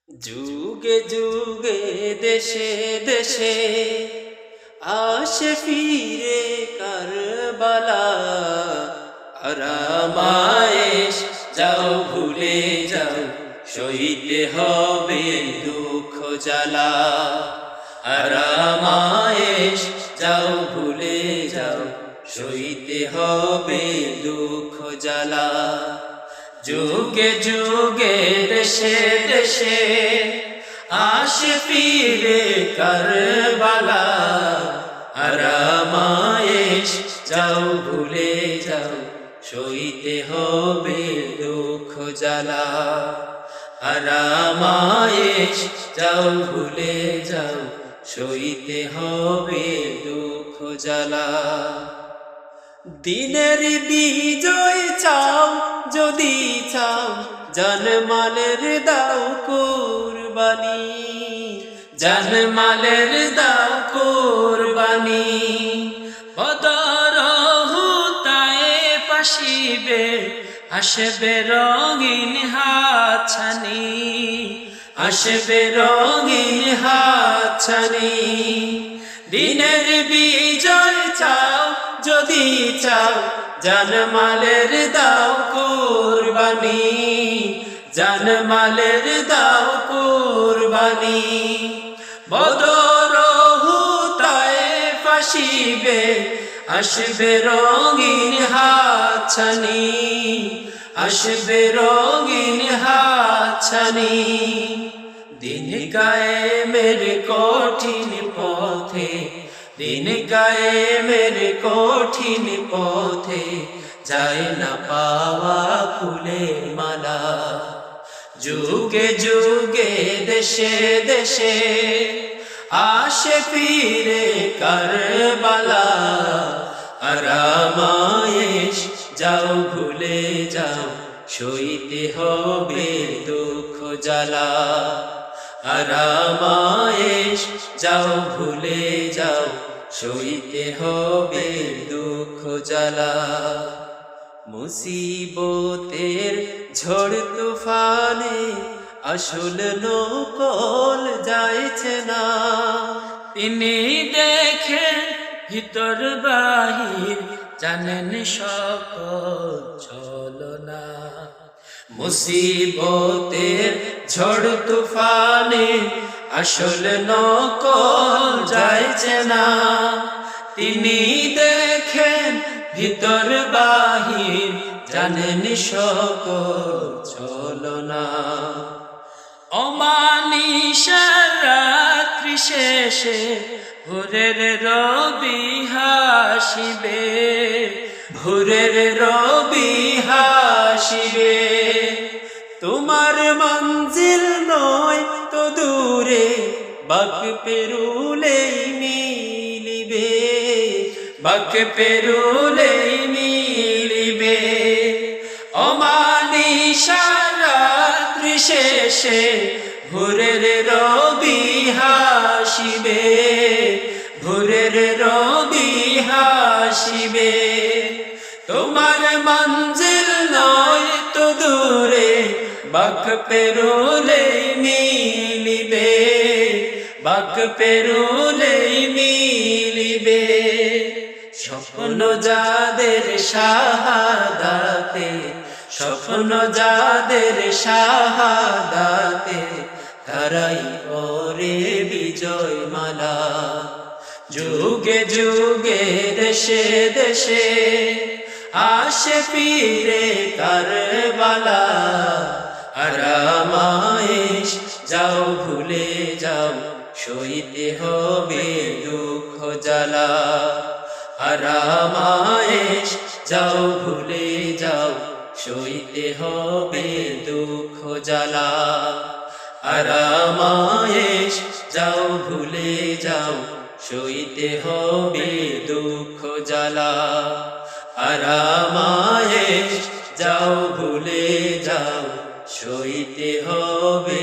যুগে যুগে দেশে দেশে আসে ফিরে কারবালা। আরামায়েশ যাও ভুলে যাও, সইতে হবে দুঃখ জ্বালা। আরামায়েশ যাও ভুলে যাও, সইতে হবে দুঃখ জ্বালা। যুগে যুগে দেশে দেশে আসে ফিরে কারবালা। আরামায়েশ যাও ভুলে যাও, সইতে হবে দুঃখ জ্বালা। আরামায়েশ যাও ভুলে যাও, সইতে হবে দুঃখ জ্বালা। দিনের বিজয় চাও যদি চাও, জানমালের দাও কুরবানি। জানমালের দাও কুরবানি। বদর তায়েফ আসিবে, আসবে রঙিন হাতছানি। আসবে রঙিন হাতছানি। দিনের বিজয় চাও যদি চাও, জানমালের দাও কুরবানি। জানমালের দাও কুরবানি। বদর তায়েফ আসিবে, আসবে রঙিন হাতছানি। আসবে রঙিন হাতছানি। দিন কায়েমের কঠিন পথে, দিন কায়েমের কঠিন পথে, যায় না পাওয়া ফুলের মালা। যুগে যুগে দেশে দেশে আসে ফিরে কারবালা। আরামায়েশ যাও ভুলে যাও, সইতে হবে দুঃখ জ্বালা। আরামায়েশ যাও ভুলে যাও, সইতে হবে দুঃখ জ্বালা। মুসিবতের ঝড় তুফানে আসল নকল যাইছে না। তিনি দেখেন ভিতর বাহির, জানেন সকল ছলনা। মুসিবতের ঝড় তুফানে আসল নকল যাইছে না। তিনি দেখেন ভিতর বাহির, জানেন সকল ছলনা। অমানিসার রাত্রি শেষে ভোরের রবি হাসিবে। ভোরের রবি হাসিবে। তোমার মঞ্জিল নয় তো দূরে, বাক পেরুলেই মিলিবে। বাক পেরুলেই মিলিবে। অমানিসার রাত্রি শেষে ভোরের রবি হাসিবে। ভোরের রবি হাসিবে। তোমার মঞ্জিল নয় তো দূরে, বাক পেরুলেই মিলিবে। বাক পেরুলেই মিলিবে। স্বপ্ন যাদের শাহাদাতে, স্বপ্ন যাদের শাহাদাতে, তারাই পরে বিজয় মালা। যুগে যুগে দেশে দেশে আসে ফিরে কারবালা। আরামায়েশ যাও ভুলে যাও, সইতে হবে দুঃখ জ্বালা। আরামায়েশ যাও ভুলে যাও, সইতে হবে দুঃখ জ্বালা। আরামায়েশ যাও ভুলে যাও, সইতে হবে দুঃখ জ্বালা। আরামায়েশ যাও ভুলে যাও, সইতে হবে